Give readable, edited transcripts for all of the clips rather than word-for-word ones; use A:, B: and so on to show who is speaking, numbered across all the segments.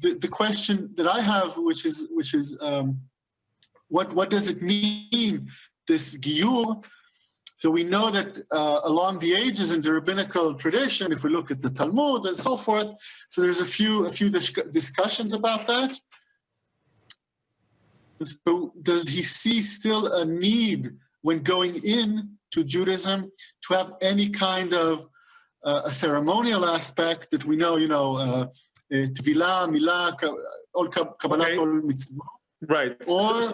A: the question that I have, which is what does it mean, this giyur? So we know that along the ages in the rabbinical tradition, if we look at the Talmud and so forth, so there's a few discussions about that. So does he see still a need when going in to Judaism to have any kind of a ceremonial aspect that we know, Tvilah, Milah, all Kabbalah, all mitzvot?
B: Right.
A: Or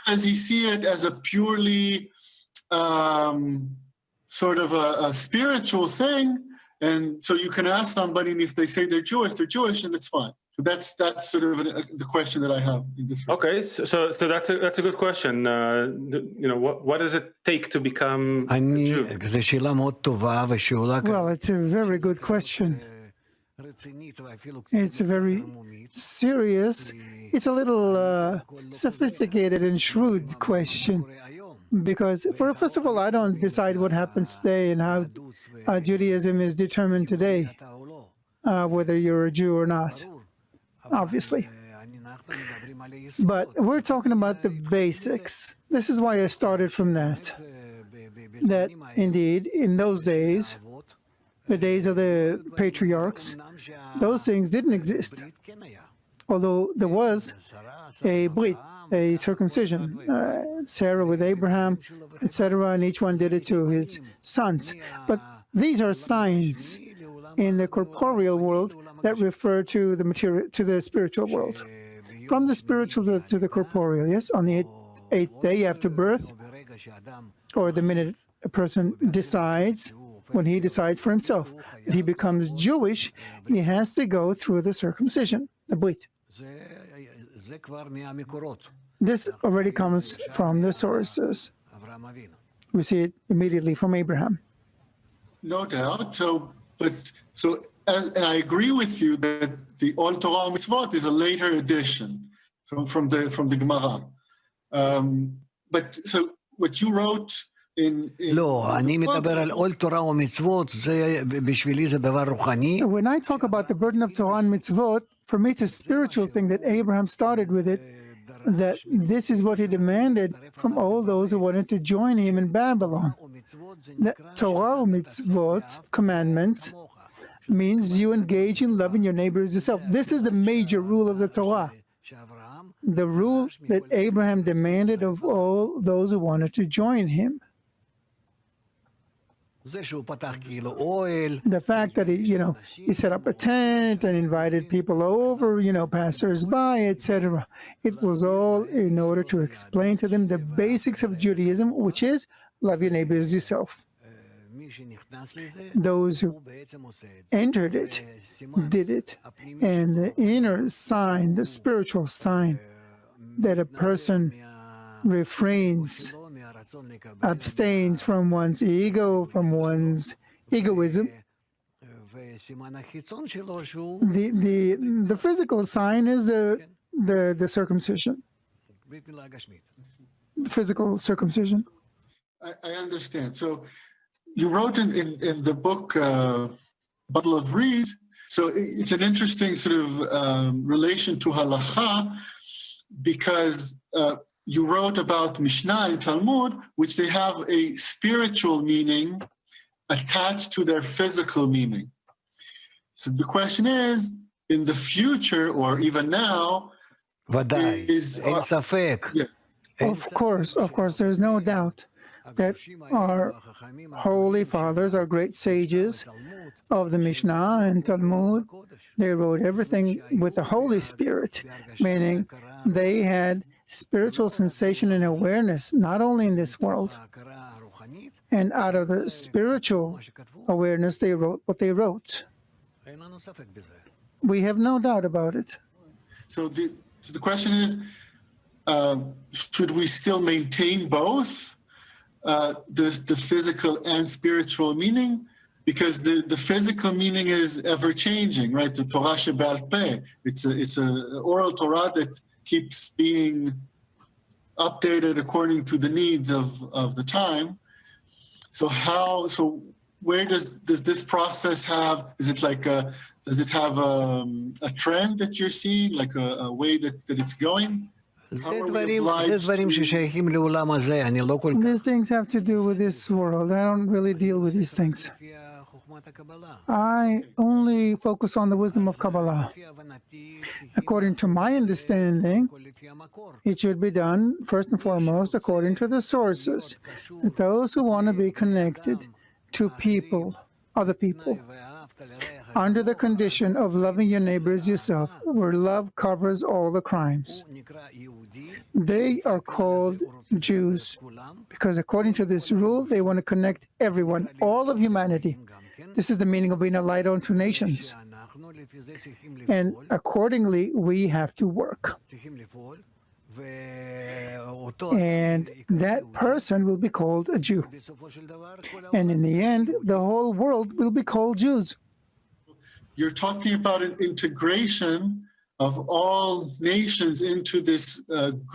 A: does he see it as a purely sort of a spiritual thing, and so you can ask somebody, and if they say they're Jewish, and that's fine. So that's sort of the question that I have in this.
B: Okay, so that's a good question. What does it take to become a Jew?
C: Well, it's a very good question. It's a very serious, it's a little sophisticated and shrewd question. Because, first of all, I don't decide what happens today and how Judaism is determined today, whether you're a Jew or not, obviously. But we're talking about the basics. This is why I started from that. That, indeed, in those days, the days of the patriarchs, those things didn't exist. Although there was a brit, a circumcision, Sarah with Abraham, etc., and each one did it to his sons. But these are signs in the corporeal world that refer to the material, to the spiritual world. From the spiritual to the corporeal, yes, on the eighth day after birth, or the minute a person decides, when he decides for himself that he becomes Jewish, he has to go through the circumcision, the brit. This already comes from the sources. We see it immediately from Abraham.
A: No doubt. And I agree with you that the All Torah Mitzvot is a later edition from the Gemara. But so what you wrote in
D: לא, אני מדבר על all Torah ומצוות, זה בשבילי זה דבר רוחני.
C: When I talk about the burden of Torah and mitzvot, for me it's a spiritual thing that Abraham started with it, that this is what he demanded from all those who wanted to join him in Babylon. The Torah mitzvot, commandments, means you engage in loving your neighbor as yourself. This is the major rule of the Torah. The rule that Abraham demanded of all those who wanted to join him. The fact that he set up a tent and invited people over, passers-by, etc. It was all in order to explain to them the basics of Judaism, which is love your neighbor as yourself. Those who entered it did it. And the inner sign, the spiritual sign, that a person refrains, abstains from one's ego, from one's egoism. The physical sign is the circumcision. The physical circumcision.
A: I understand. So you wrote in the book Bundle of Reeds, so it's an interesting sort of relation to halacha, because you wrote about Mishnah and Talmud, which they have a spiritual meaning attached to their physical meaning. So the question is, in the future or even now,
D: Of
C: course, there's no doubt that our holy fathers, our great sages of the Mishnah and Talmud, they wrote everything with the Holy Spirit, meaning they had spiritual sensation and awareness, not only in this world. And out of the spiritual awareness, they wrote what they wrote. We have no doubt about it.
A: So the question is, should we still maintain both the physical and spiritual meaning? Because the physical meaning is ever-changing, right? The Torah Shebe'al Peh, it's a oral Torah that keeps being updated according to the needs of the time. So where does this process have? Is it like Does it have a trend that you're seeing, like a way that it's going?
D: זה
A: How are we
D: דברים
A: obliged
D: דברים
A: to-
D: ששייכים לעולם הזה, אני לא כל כך...
C: These things have to do with this world. I don't really deal with these things.
D: לפי חוכמת הקבלה.
C: I only focus on the wisdom of Kabbalah.
D: לפי הבנתי,
C: According to my understanding,
D: לפי המקור.
C: it should be done first and foremost according to the sources. Those who want to be connected to people, other people,
D: ואהבת לרעך
C: under the condition of loving your neighbor as yourself, where love covers all the crimes.
D: הוא נקרא יהודי,
C: They are called Jews
D: כולם,
C: because according to this rule, they want to connect everyone, all of humanity.
D: גם כן,
C: This is the meaning of being a light unto nations.
D: שאנחנו לפי זה צריכים
C: And
D: לפעול,
C: accordingly, we have to work.
D: צריכים לפעול, ואותו...
C: And that person will be called a Jew.
D: בסופו של דבר, כל
C: And in the end, the whole world will be called Jews.
A: You're talking about an integration of all nations into this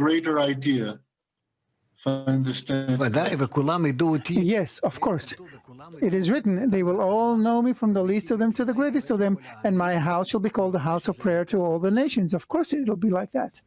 A: greater idea, if I understand.
D: ודאי, וכולם ידעו אותי.
C: Yes, of course.
D: וכולם
C: It is written, they will all know me from the least of them to the greatest of them, and my house shall be called a house of prayer to all the nations. Of course, it'll be like that.